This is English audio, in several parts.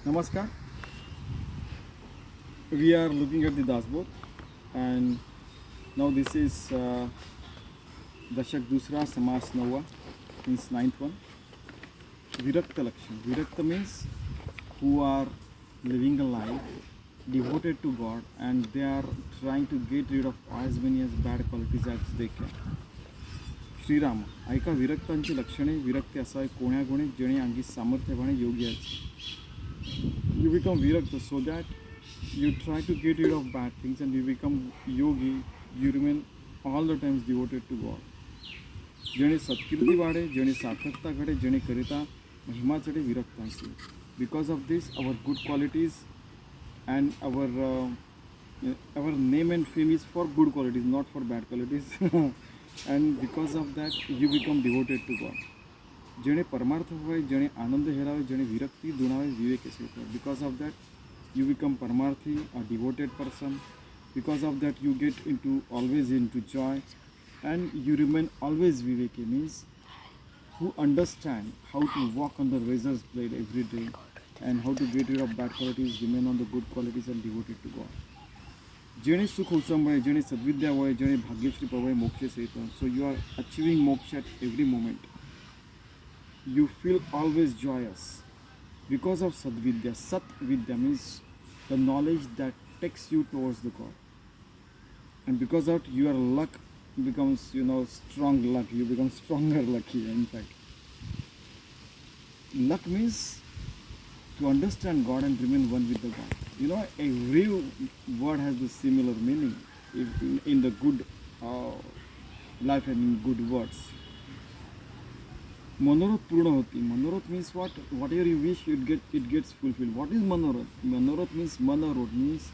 Namaskar. We are looking at the Dasbodh, and now this is Dashak Dusra Samas Nawa, means ninth one. Virakta Laxan. Virakta means who are living a life devoted to God and they are trying to get rid of as many as bad qualities as they can. Shriram ऐका विरक्तांची लक्षणे विरक्ती असावे कोण्या गुणे जेणे अंगी सामर्थ्यवाने योगी आहेत. You become virakta so that you try to get rid of bad things and you become yogi. You remain all the times devoted to God. जेणे सत्कीर्ती वाढे जेणे सार्थकता घडे जेणे करिता महिमा चढे विरक्तांसी. Because of this our good qualities and our name and fame is for good qualities, not for bad qualities. And because of that you become devoted to God. जेणे परमार्थ होय जेणे आनंद हेरावे जेणे विरक्ती दुणावे विवेक असे. Because of that you become parmarthi, a devoted person. Because of that you get always into joy and you remain always viveki, means who understand how to walk on the razor's blade every day and how to get rid of bad qualities, remain on the good qualities and devoted to God. जेणे सुख उसंबळे जेणे सद्विद्या वय जेणे भाग्यश्री पवय मोक्ष सहित. So you are achieving moksha at every moment. You feel always joyous because of sadvidya. Sat vidya means the knowledge that takes you towards the God. And because of that your luck becomes strong luck. You become stronger lucky. In fact, luck means to understand God and remain one with the God. Every word has the similar meaning in the good life and in good words. Manorat purna hoti. Manorat means what? Whatever you wish, it gets fulfilled. What is manorat? Manorat means manarot means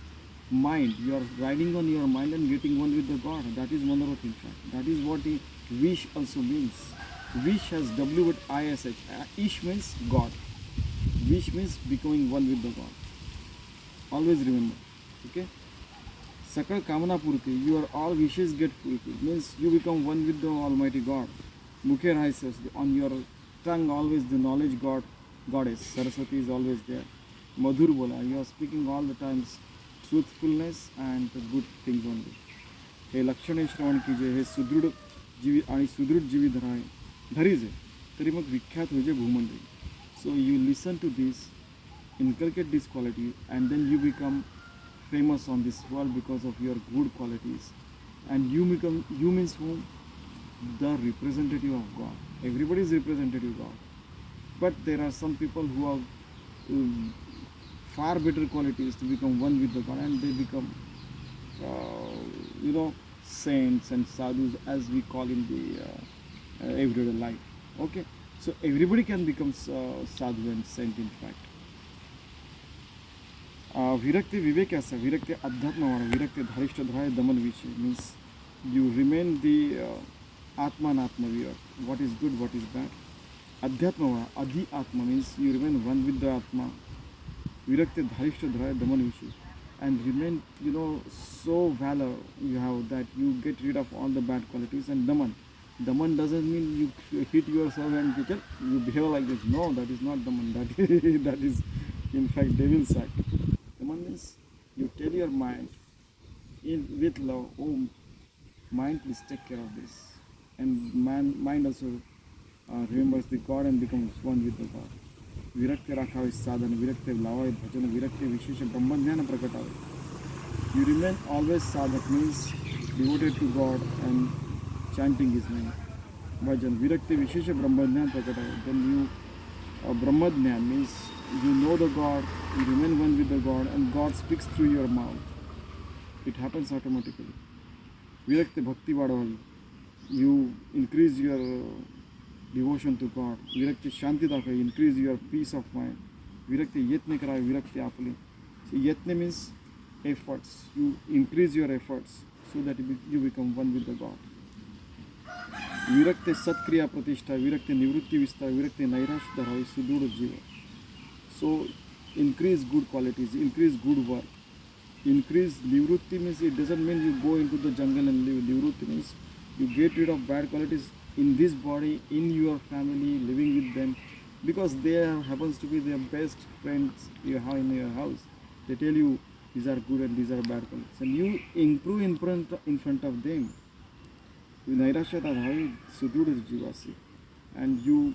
mind. You are riding on your mind and getting one with the God. That is manorat in fact. That is what the wish also means. Wish has W with ISH. Ish means God. Wish means becoming one with the God. Always remember. Okay? Sakal kamana purti. Your all wishes get fulfilled. Means you become one with the Almighty God. Mukhe rahisas. On your tongue always the knowledge Goddess. Saraswati is always there. Madhur bola. You are speaking all the times truthfulness and the good things only. हे लक्षणे श्रवण कीजिए. हे सुदृढ जीवी आणि सुदृढ जीवी धरीजे तरी मग विख्यात होजे भूमंडळी. So you listen to this, inculcate this quality, and then you become famous on this world because of your good qualities. And you means whom? The representative of God. Everybody is representative of God. But there are some people who have far better qualities to become one with the God, and they become saints and sadhus as we call in the everyday life. Okay, so everybody can become sadhu and saint in fact. Virakti vivek asa, virakti adhyatma vara, virakti dharishtha dhraya daman vishi, means you remain the atma and atma vira. What is good, what is bad. Adhyatma vara, adhi atma means you remain one with the atma. Virakti dharishtha dhraya daman vishi, and remain so valor you have that you get rid of all the bad qualities. And daman doesn't mean you hit yourself and you behave like this. No, that is not daman. That is in fact devil's act. Daman means you tell your mind with love, oh mind, please take care of this. And mind also remembers the God and becomes one with the God. विरक्ती राखावे साधन, विरक्ती लावावे भजन, विरक्ती विशेष ब्रह्मज्ञान प्रकटावे. You remain always sadhak means devoted to God and chanting his name. Bhajan, virakti vishesha brahmadhyan prakataya. Then you brahmadhyan means you know the God, you remain one with the God, and God speaks through your mouth. It happens automatically. Virakti bhakti vadavali. You increase your devotion to God. Virakti shanti dakhavi. Increase your peace of mind. Virakti yatne karavi. Virakti apali. So yatne means efforts. You increase your efforts so that you become one with the God. विरक्ते सत्क्रिया प्रतिष्ठा, विरक्ते निवृत्ति विस्तार, विरक्ते नैराश्य धरावी सुदृढ़ जीव. So increase good qualities, increase good work, increase nivrutti means it doesn't mean you go into the jungle and live. Nivrutti means you get rid of bad qualities in this body, in your family, living with them, because they happens to be the best friends you have in your house. They tell you these are good and these are bad qualities, and you improve in front of them. नैराश्यात हवी सुदृढ जीवासी, and you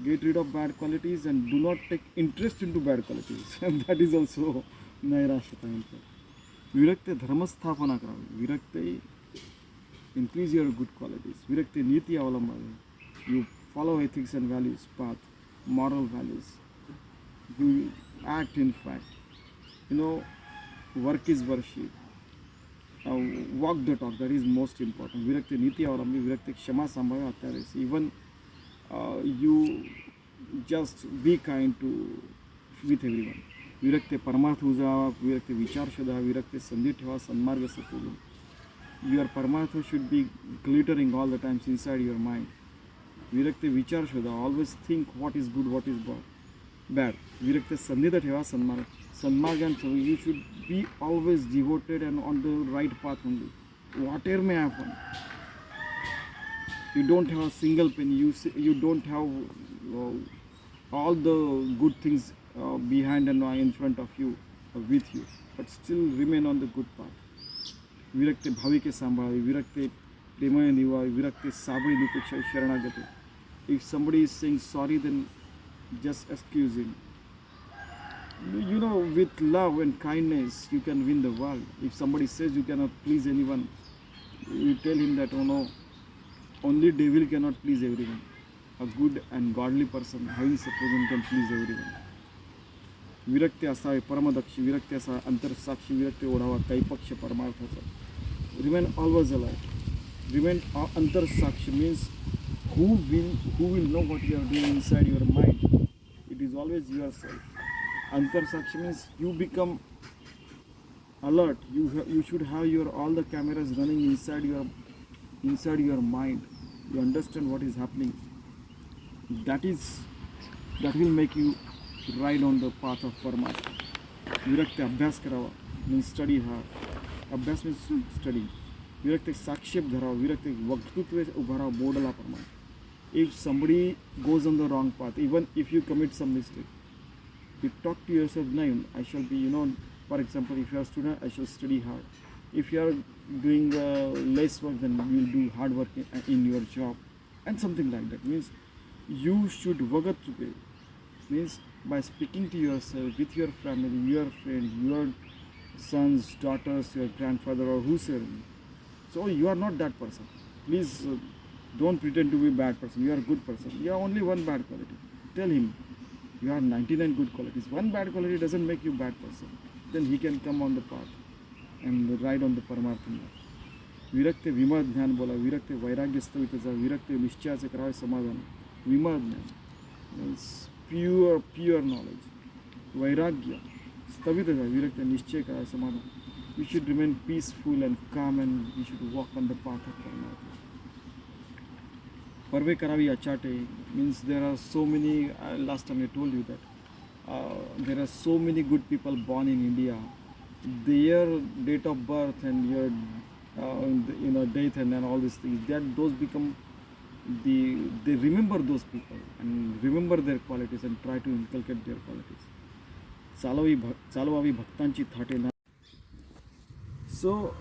get rid of bad qualities and do not take interest into bad qualities. And that is also नैराश्यता. विरक्ते धर्मस्थापना करावी. विरक्ते increase your good qualities. विरक्ते नीति अवलंबावी. You follow ethics and values path, moral values. You act in fact. Work is worship. Walk the talk. That is most important. विरक्ते नीति अवलंबी. विरक्ते क्षमा संभावे अत्यारे. Even you just be kind to with everyone. विरक्ते परमार्थ उजावा. विरक्ते विचार शोधा. विरक्ते संधी ठेवा. सन्मार्ग सत्वगुण. Your parmartha should be glittering all the times inside your mind. Virakte vichar shodha. Always think what is good, what is bad. Virakte sandhita theva sanmarga. Sanmarga, so you should be always devoted and on the right path only. Whatever may happen. You don't have a single penny. You don't have all the good things behind and in front of you or with you, but still remain on the good path. विरक्ते भाविके सांभाळावी. विरक्ते प्रेमाने निवावी. विरक्ते साबळी दुपेक्षा शरणागती. If somebody is saying sorry, then just excuse him. With love and kindness you can win the world. If somebody says you cannot please anyone, you tell him that, oh no, only devil cannot please everyone. A good and godly person having suffering can please everyone. विरक्ती असावे परमदक्षी. विरक्ती असावे अंतरसाक्षी. विरक्ती ओढावा कैपक्ष परमार्थाचा. Remain always alive. Remain antarsakshi means who will know what you are doing inside your mind. It is always yourself. Antarsakshi means you become alert. You should have all the cameras running inside your mind. You understand what is happening. That will make you ride on the path of Paramatma. विरक्ते अभ्यास करावा means study hard. अभ्यास means study. विरक्ते साक्षेप धरावा. विरक्ते वक्तृत्व उभा राहा बोर्डला प्रमाणे. If somebody goes on the wrong path, even if you commit some mistake, you talk to yourself, no, I shall be, for example, if you are a student, I shall study hard. If you are doing less work, then you will do hard work in your job, and something like that. Means you should vagatrupe. Means by speaking to yourself, with your family, your friends, your sons, daughters, your grandfather, or whosoever. So you are not that person. Please don't pretend to be a bad person. You are a good person. You have only one bad quality. Tell him you have 99 good qualities. One bad quality doesn't make you a bad person. Then he can come on the path and ride on the Paramartha. विरक्ते विमळ ज्ञान बोला. विरक्ते वैराग्य स्थवितचा. विरक्ते निश्चयाचे करावे समाधान. विमळ ज्ञान means pure knowledge. वैराग्य स्थवितचा. विरक्ते निश्चय करावे समाधान. We should remain peaceful and calm, and we should walk on the path of Paramartha. Parve Karavi Achate means there are so many, last time I told you that there are so many good people born in India. Their date of birth and your death and all these things, those become they remember those people and remember their qualities and try to inculcate their qualities. चालवावी भक्तांची थाटे ना. So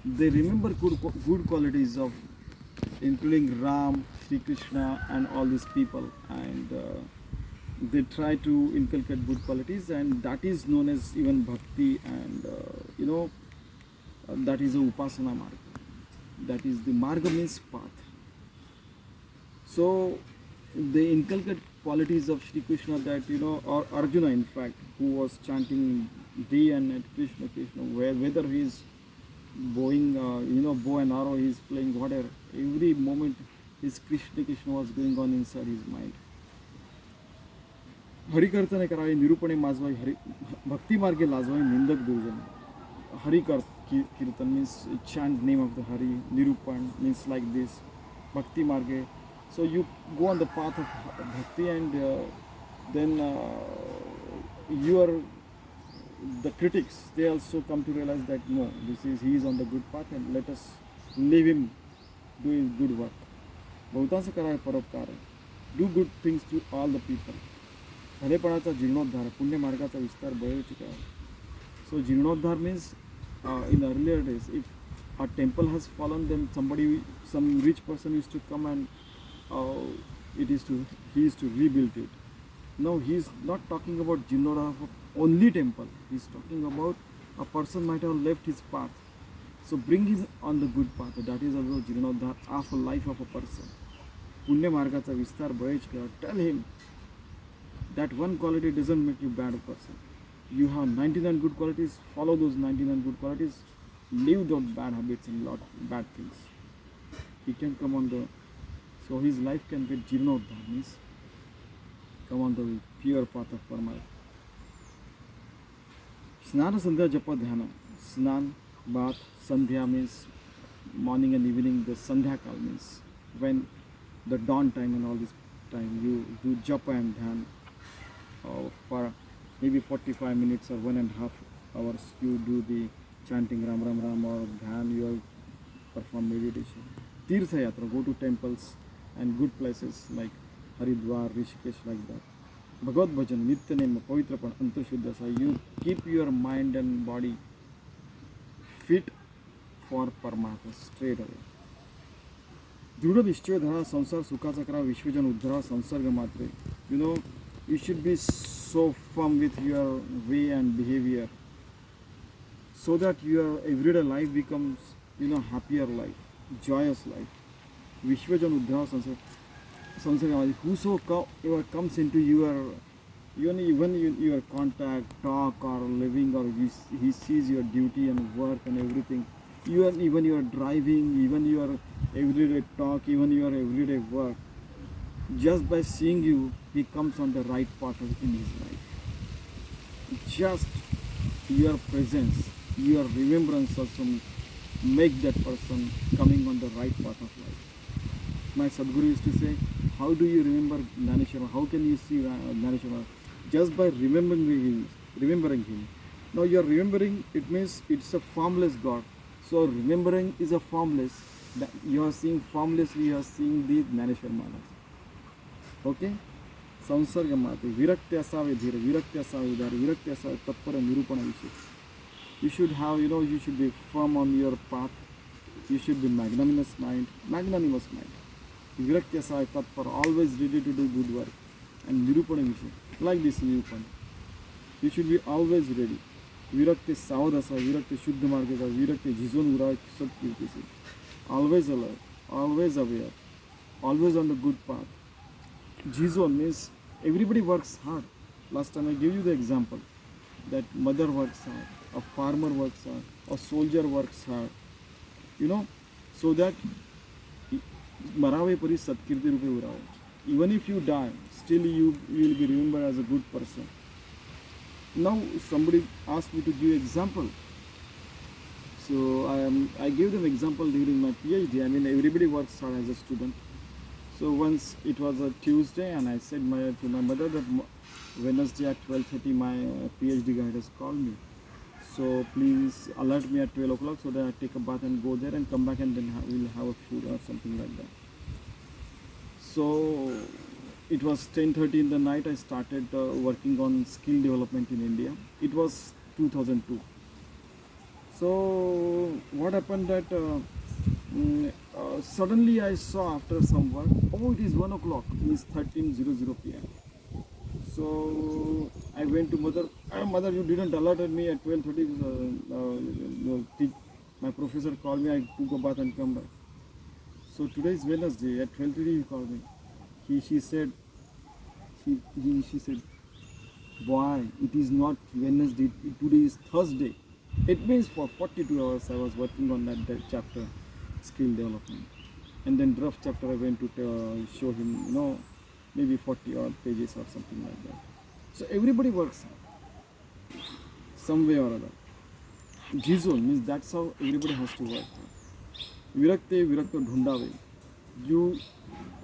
they remember good qualities of including Ram, Sri Krishna, and all these people, and they try to inculcate good qualities, and that is known as even bhakti, and that is a upasana marga. That is the marga means path. So they inculcate qualities of Sri Krishna, that or Arjuna in fact, who was chanting day and night Krishna Krishna, whether he is bowing bow and arrow, he is playing whatever, every moment his Krishna Krishna was going on inside his mind. हरिकर्तने करावे. निरूपणे माजवाई. हरि भक्ति मार्गे लाजवाई. निंदक दुर्जन. कीर्तन means chant name of the Hari. Nirupan means like this. Bhakti marge. So you go on the path of bhakti, and then the critics, they also come to realize that no, he is on the good path, and let us leave him do his good work. बहुतांश करावे परोपकार. Do good things to all the people. भलेपणाचा जीर्णोद्धार, पुण्यमार्गाचा विस्तार बळेच काय. So जीर्णोद्धार means in earlier days, if a temple has fallen, then some rich person used to come and he is to rebuild it. Now he is not talking about जीर्णोद्धार of only temple. He is talking about a person might have left his path. So bring him on the good path. That is also जीर्णोद्धार of a life of a person. पुण्य मार्गाचा विस्तार बळेच कर. Tell him that one quality doesn't make you bad person. You have 99 good qualities, follow those 99 good qualities, leave those bad habits and lot bad things. He can come on the, so his life can get Jirnodhar, means come on the pure path of Paramatma. Snana Sandhya Japa Dhyana. Snan, bath, Sandhya means morning and evening. The Sandhya Kal means when the dawn time and all this time you do Japa and Dhyan for maybe 45 minutes or 1.5 hours. You do the chanting Ram Ram Ram or Dhyan, you perform meditation. Tirtha Yatra, go to temples and good places like Haridwar, Rishikesh, like that. Bhagavad Bhajan, Nitya Nema, Pavitrapan, Antashuddhasa. You keep your mind and body fit for Paramatma straight away. दृढ निश्चय धरा, संसार सुखाचा करा, विश्वजन उद्धरा, संसर्ग मात्रे. You know, you should be so firm with your way and behavior so that your everyday life becomes, happier life, joyous life. Vishwajan Uddhara Sansarga. Whoso comes into your, even your contact, talk or living, or he sees your duty and work and everything, even your driving, even your everyday talk, even your everyday work, just by seeing you, he comes on the right path in his life. Just your presence, your remembrance also make that person coming on the right path of life. My Sadguru used to say, how do you remember Dhaneshwara? How can you see Dhaneshwara? Just by remembering him. Now you are remembering, it means it's a formless God. So remembering is a formless. You are seeing formlessly, you are seeing the Dhaneshwar Maharaj. Okay? संसर्ग माते, विरक्ति असावे धीर, विरक्ति असावे उदार, विरक्ति असावे तत्पर निरूपण विषय. You should have, you should be firm on your path. You should be magnanimous mind. Virakti asaya tatpar, always ready to do good work. And nirupana vishay, like this nirupana. You should be always ready. Virakti savadasa, virakti shuddha margasa, virakti jizon ura sat kirtisi. Always alert, always aware, always on the good path. Jizon means everybody works hard. Last time I gave you the example that mother works hard, a farmer works hard, a soldier works hard. So that Marave Pari Satkirti Rupe Urave. Even if you die, still you will be remembered as a good person. Now somebody asked me to give example. So I gave them example during my PhD. I mean, everybody works hard as a student. So once it was a Tuesday, and I said to my mother that Wednesday at 12:30 my PhD guide has called me. So please alert me at 12 o'clock so that I take a bath and go there and come back, and then we'll have a food or something like that. So it was 10:30 in the night. I started working on skill development in India. It was 2002. So what happened that suddenly I saw after some work, it is 1 o'clock, it is 13:00 p.m. So I went to mother. Mother, you didn't alert me at 12:30. My professor called me. I took a bath and come back. So today is Wednesday. At 12:30 he called me. She said, boy, it is not Wednesday. Today is Thursday. It means for 42 hours I was working on that chapter, skill development. And then draft chapter I went to show him, maybe 40 odd pages or something like that. So everybody works some way or other. Jizon means that's how everybody has to work. Virakte dhundave. You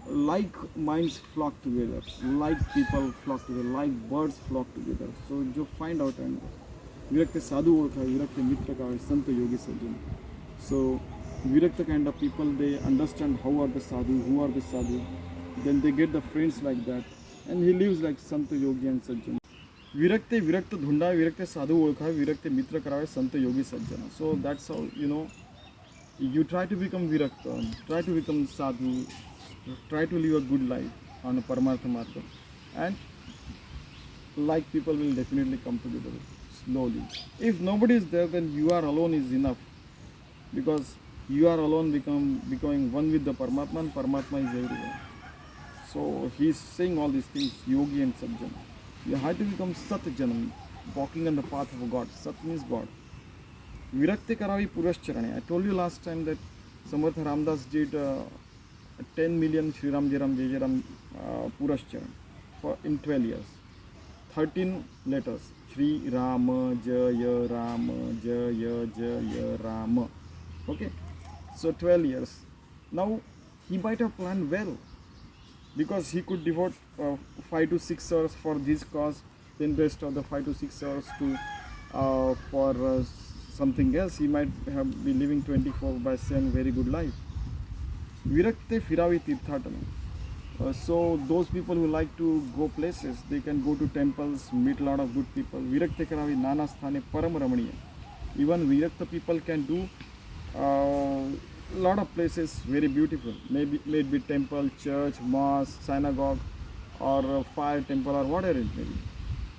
like minds flock together, like people flock together, like birds flock together. So you find out and Virakte sadhu orkha, Virakte mitra ka, santa yogi sajjan. So Virakta kind of people, they understand how are the sadhu, who are the sadhu, Then they get the friends like that, and he lives like Sant Yogi and Sajjana. विरक्ते विरक्त धुंडा विरक्ते साधू ओळखा विरक्ते मित्र करावे संत योगी सज्जन. So that's how you try to become virakta, try to become sadhu, try to live a good life on a paramartha marga, and like people will definitely come together slowly. If nobody is there, then you are alone is enough, because you are alone becoming one with the Paramatma, and Paramatma is everywhere. So he is saying all these things, yogi and sajjana. You have to become Satjanam, walking on the path of God. Sat means God. Virakte Karavi Purascharane. I told you last time that Samartha Ramdas did 10 million Sri Ram Jai Ram Jai Jai Ram Purascharan in 12 years. 13 letters. Sri Rama Jaya Rama Jaya Jaya Rama. Okay. So 12 years. Now he might have planned well, because he could devote 5 to 6 hours for this cause, then rest of the 5 to 6 hours to for something else. He might have been living 24/7 very good life. Virakte Firavi Tirthatana. So those people who like to go places, they can go to temples, meet a lot of good people. Virakte Karavi Nana Sthane Param Ramaniya. Even Virakta people can do lot of places very beautiful. Maybe temple, church, mosque, synagogue, or fire temple, or whatever it may be.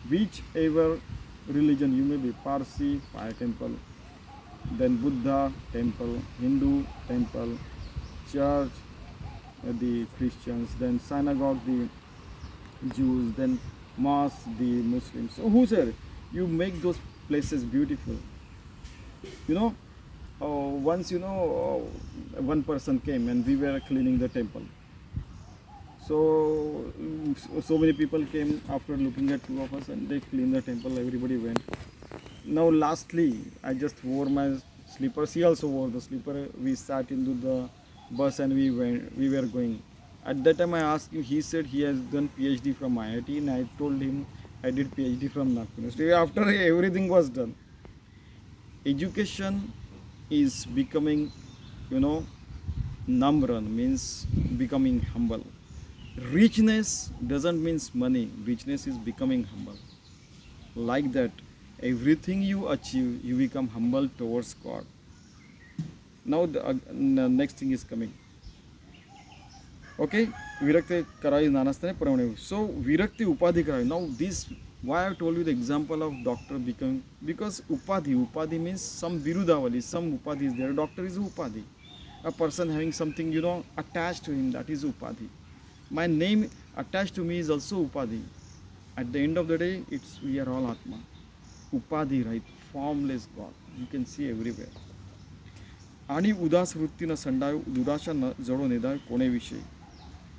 Whichever religion you may be, Parsi, fire temple, then Buddha temple, Hindu temple, church, the Christians, then synagogue, the Jews, then mosque, the Muslims. So who said you make those places beautiful? Once one person came and we were cleaning the temple. So many people came after looking at two of us, and they cleaned the temple. Everybody went. Now lastly, I just wore my slippers. He also wore the slipper. We sat into the bus and we were going. At that time I asked him. He said he has done PhD from IIT, and I told him I did PhD from Nagpur University. After everything was done, education is becoming, namran means becoming humble. Richness doesn't mean money. Richness is becoming humble. Like that, everything you achieve, you become humble towards God. Now the next thing is coming. Okay, Virakte Karai Nanastane Paramane. So Virakti Upadhi Karai. Now this, why I told you the example of doctor becoming, because Upadhi means some Virudavali, some Upadhi is there. Doctor is Upadhi. A person having something, attached to him, that is Upadhi. My name attached to me is also Upadhi. At the end of the day, we are all Atma. Upadhi, right? Formless God. You can see everywhere. आणि उदास वृत्तीनं संडावे दुराशा जडो नेदावे कोणेविषयी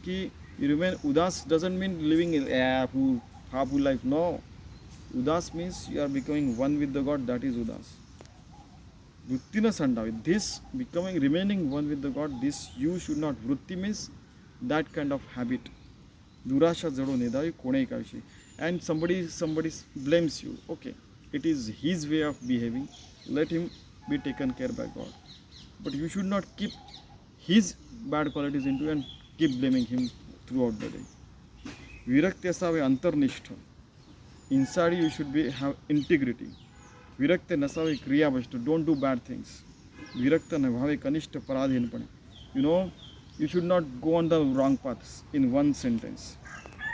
की you remain udas doesn't mean living in happy life. No, udas means you are becoming one with the God. That is udas. Vrittina sandavi, this becoming, remaining one with the God, this you should not. Vritti means that kind of habit. Durasha jado nedavi kone kavishi. And somebody blames you. Okay, it is his way of behaving. Let him be taken care by God. But you should not keep his bad qualities into and keep blaming him throughout the day. Virakti asave antarnishtha. Inside you should have integrity. Virakti nasave kriyabhashta. Don't do bad things. Virakta nabhave kanishta paradhinpane. You should not go on the wrong paths in one sentence.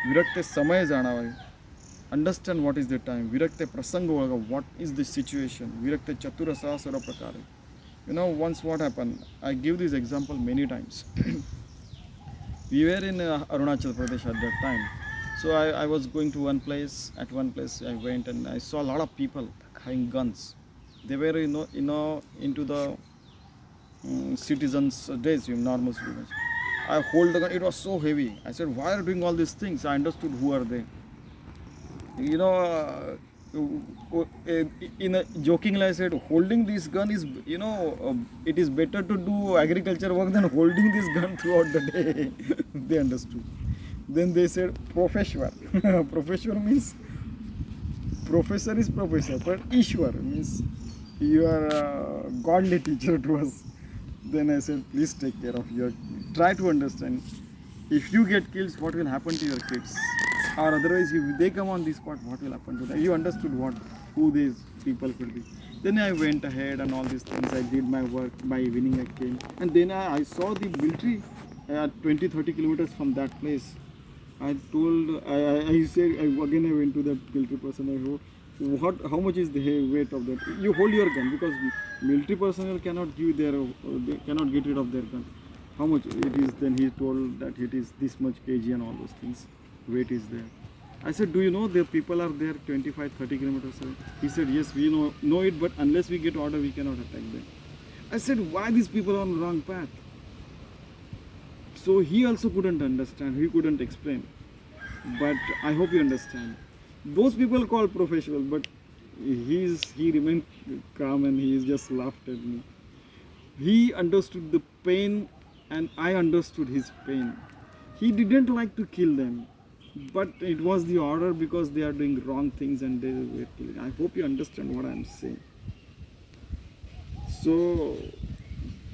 Virakti samay janave. Understand what is the time. Virakti prasanga, what is the situation. Virakti chatura sahasara prakare. Once what happened, I give this example many times. We were in Arunachal Pradesh at that time. So I was going to one place. At one place I went and I saw a lot of people having guns. They were into the citizens' days, normal citizens. I hold the gun. It was so heavy. I said, why are you doing all these things? I understood who are they. In a joking I said, holding this gun is, it is better to do agriculture work than holding this gun throughout the day. They understood. Then they said, professor. Professor means, professor is professor, but Ishwar means you are a godly teacher to us. Then I said, please take care of try to understand. If you get killed, what will happen to your kids? Or otherwise, if they come on this spot, what will happen to them? You understood who these people could be. Then I went ahead and all these things. I did my work by winning a game. And then I saw the military at 20-30 kilometers from that place. I told, I said, again I went to that military person. I wrote, how much is the weight of that? You hold your gun, because military personnel cannot give their, they cannot get rid of their gun. How much it is? Then he told that it is this much kg and all those things. Weight is there. I said, do you know the people are there 25-30 kilometers away? He said, yes, we know it, but unless we get order, we cannot attack them. I said, why these people are on the wrong path? So he also couldn't understand, he couldn't explain. But I hope you understand. Those people call professional, but he remained calm and he just laughed at me. He understood the pain and I understood his pain. He didn't like to kill them, but it was the order because they are doing wrong things and they were killing. I hope you understand what I am saying. So,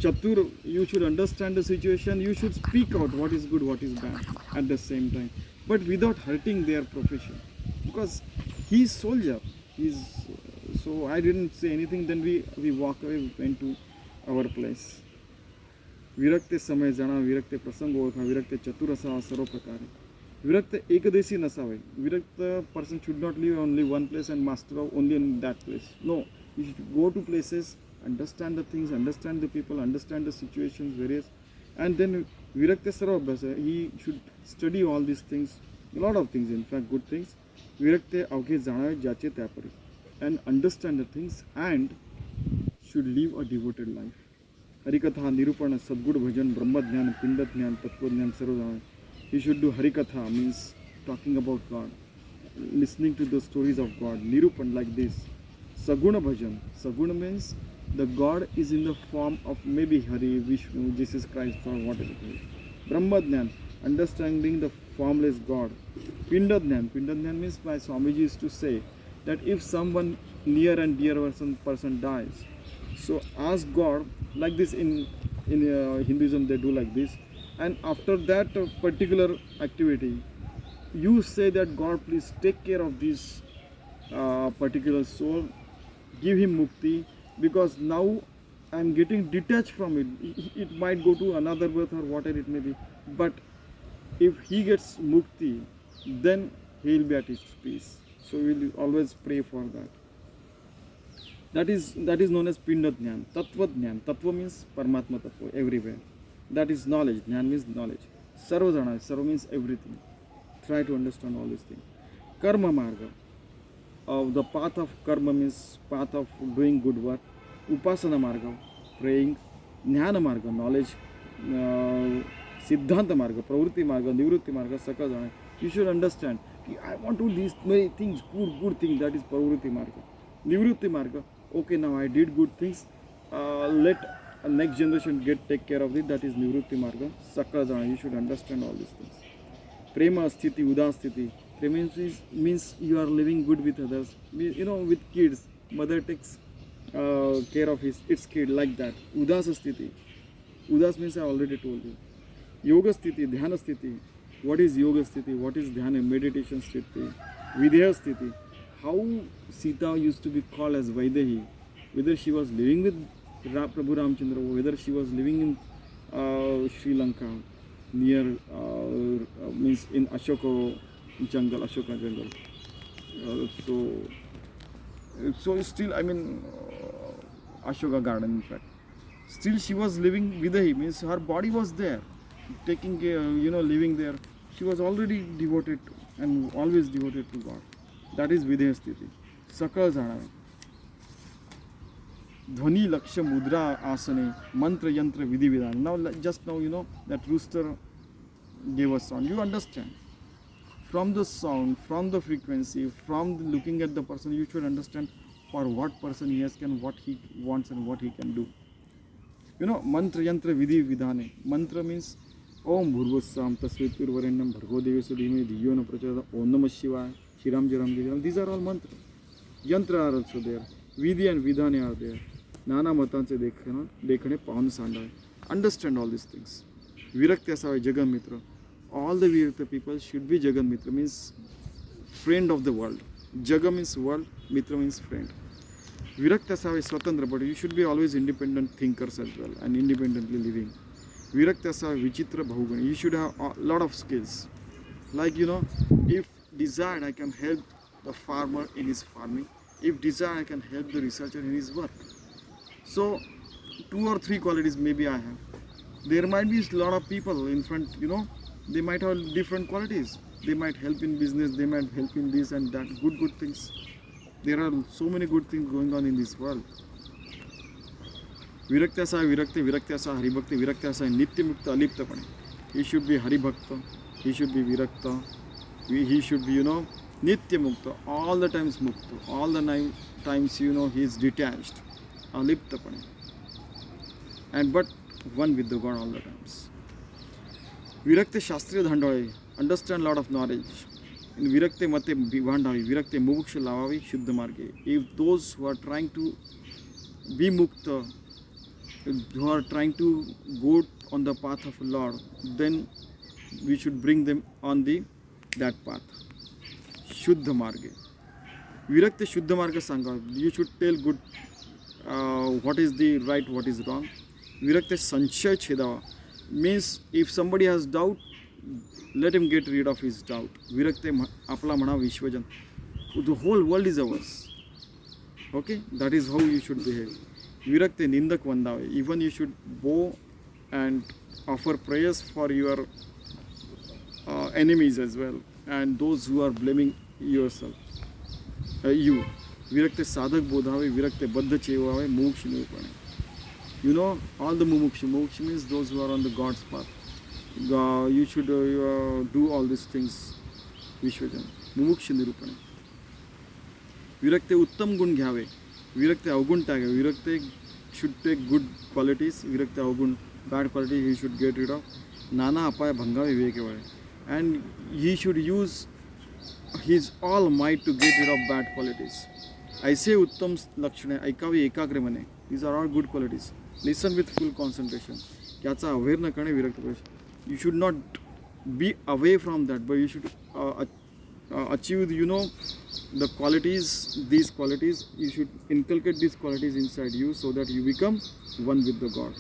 Chatur, you should understand the situation. You should speak out what is good, what is bad at the same time, but without hurting their profession. Because he's soldier. So I didn't say anything. Then we walk away. We went to our place. विरक्ते समय जाणा, विरक्ते प्रसंग ओळखा, विरक्ते चतुर असावा सर्व प्रकारे. विरक्त एकदेशी नसावे. Virakta person should not live only one place and master of only in that place. No, you should go to places, understand the things, understand the people, understand the situations, various, and then virakte sarva abhyasa. He should study all these things, a lot of things, in fact, good things. Virakte अवघे जाणावे ज्याचे त्यापरी, and understand the things and should live a devoted life. हरिकथा, निरूपण, सद्गुण भजन, ब्रह्मज्ञान, पिंडज्ञान, तत्वज्ञान सर्व जाणे. He should do Harikatha, means talking about God, listening to the stories of God. Nirupan, like this. Saguna Bhajan. Saguna means the God is in the form of maybe Hari, Vishnu, Jesus Christ, or whatever it is. Brahmadhyan, understanding the formless God. Pindadhyan. Pindadhyan means my Swamiji used to say that if someone near and dear person dies, so ask God, like this in Hinduism they do like this, and after that particular activity, you say that God, please take care of this particular soul, give him mukti, because now I am getting detached from it. It might go to another birth or whatever it may be, but if he gets mukti, then he will be at his peace. So we will always pray for that. That is known as Pinda Jnana. Tattva Jnana. Tattva means Paramatma Tattva, everywhere. That is knowledge. Jnana means knowledge. Sarva Jana. Sarva means everything. Try to understand all these things. Karma Marga. The path of karma means path of doing good work. Upasana Marga, praying. Jnana Marga, knowledge. Siddhanta Marga, Pravritti Marga, Nivritti Marga, Saka Jana. You should understand. I want to do these many things, good things. That is Pravritti Marga. Nivritti Marga. Okay, now I did good things. Let next generation take care of it. That is Nivritti Marga. Sakra Jana. You should understand all these things. Prema Sthiti, Uda Sthiti. Prema means you are living good with others. You know, with kids, mother takes care of its kid, like that. Udasa Sthiti. Udas means I already told you. Yoga Sthiti, Dhyana Sthiti. What is Yoga Sthiti? What is Dhyana? Meditation Sthiti. Videha Sthiti. How Sita used to be called as Vaidehi. Whether she was living with Prabhu Ramchandra, whether she was living in Sri Lanka, near means in Ashoka jungle. So still, I mean, Ashoka garden, in fact. Still she was living with him, means her body was there, taking care, living there. She was already devoted and always devoted to God. That is Videha Sthiti. Sakal Jana. Dhvani Laksha Mudra Asane, Mantra Yantra Vidhi Vidhan. Now, just now, that rooster gave us sound. You understand. From the sound, from the frequency, from looking at the person, you should understand for what person he has and what he wants and what he can do. Mantra Yantra Vidhi Vidhane. Mantra means Om Bhurvasam Tasvetur Varendam Bhargo Devesu Dhime Dhiyo Na Prachodayat Om Namah Shivaya Shiram Jaram Jaram. These are all mantras. Yantra are also there. Vidhi and Vidhane are there. Nana Matanse Dekhane Pavan Sandai. Understand all these things. Virakta Asave Jagan Mitra. all the Virakta people should be Jagan Mitra, means friend of the world. Jaga means world, Mitra means friend. Virakta asaवे स्वतंत्र, but you should be always independent thinkers as well and independently living. Virakta asaवे विचित्र बहुगुणी, you should have a lot of skills. Like if desired, I can help the farmer in his farming. If desired, I can help the researcher in his work. So 2 or 3 qualities maybe I have. There might be a lot of people in front, they might have different qualities. They might help in business, they might help in this and that, good things. There are so many good things going on in this world. Virakta asaवे विरक्ते, विरक्ते असा हरिभक्त, विरक्ते असा नित्यमुक्त अलिप्तपणे. He should be Haribhakta, he should be virakta, he should be nityamukta, all the times mukta, all the times he is detached, aliptapane, and but one with the God all the times. Virakte shastriya dhandole, understand lot of knowledge. In virakte mate bhandhavi, virakte mumuksha lavavi shuddha marge. If those who are trying to be mukta, who are trying to go on the path of Lord, then we should bring them on that path. Shuddha marge. Virakte shuddha marga sanga. You should tell good what is the right, what is wrong. Virakte sanchaya chedava means if somebody has doubt, let him get rid of his doubt. Virakte apla mana vishwajan. The whole world is ours. Okay, that is how you should behave. Virakte nindak vandave. Even you should bow and offer prayers for your enemies as well, and those who are blaming yourself, you. Virakte sadhak bodhave, virakte baddha chevave, moksha nirupane. All the moksha means those who are on the God's path. You should do all these things. Vishwajan, moksha nirupane. Virakte uttam gun घ्यावे, virakte avgun tage. Virakte should take good qualities, virakte avgun bad qualities he should get rid of. Nana apaya bhangave viveke. And he should use his all might to get rid of bad qualities. I say uttam lakshane, aikavi ekagre mane. These are all good qualities. Listen with full concentration. Kyacha aware na karne virakta prash. You should not be away from that, but you should achieve the qualities, these qualities. You should inculcate these qualities inside you so that you become one with the God,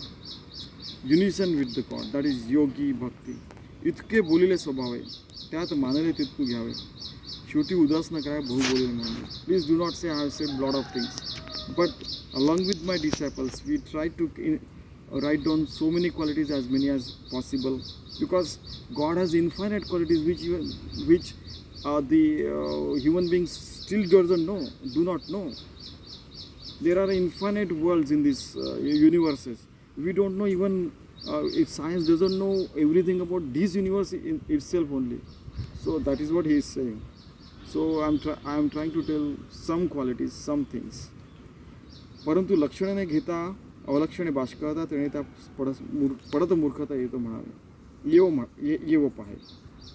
unison with the God. That is yogi bhakti. इतके बोलिले स्वभाव आहे, त्यात मानले तितकू घ्यावे. शेवटी उदास न करावे बहु बोलिले म्हणून. Please do not say I have said lot of things, but along with my disciples we try to write down so many qualities, as many as possible, because God has infinite qualities which the human beings still do not know. There are infinite worlds in this universes. We don't know even if science doesn't know everything about this universe in itself only. So that is what he is saying. So I am trying to tell some qualities, some things. परंतु लक्षणे घेता अवलक्षणे बाष्कळता तेणे त्या पडत मूर्खता येतो म्हणावे. येव पाहे.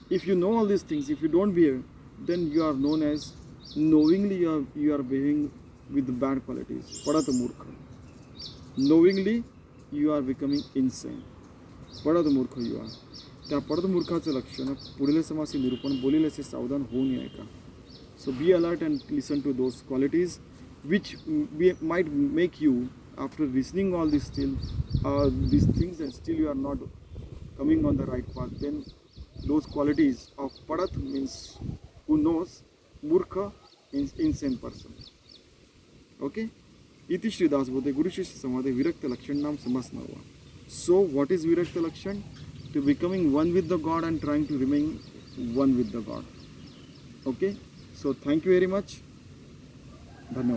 If you know all these things, if you don't behave, then you are known as knowingly you are behaving with bad qualities. पडत मूर्ख. Knowingly you are becoming insane. पडत मूर्ख you are. त्या पडत मूर्खाचं लक्षण पुढील समासी निरूपण बोलिलेसे सावधान होऊन ऐका. So be alert and listen to those qualities which might make you, after listening all these things, and still you are not coming on the right path, then those qualities of padat means who knows, murkha means insane person. Okay? Iti Shri Dasbodh Guru Shishya Samvade Virakta Lakshan Nam Samasnava. So what is Virakta Lakshan? To becoming one with the God and trying to remain one with the God. Okay? So thank you very much. Dhanyavad.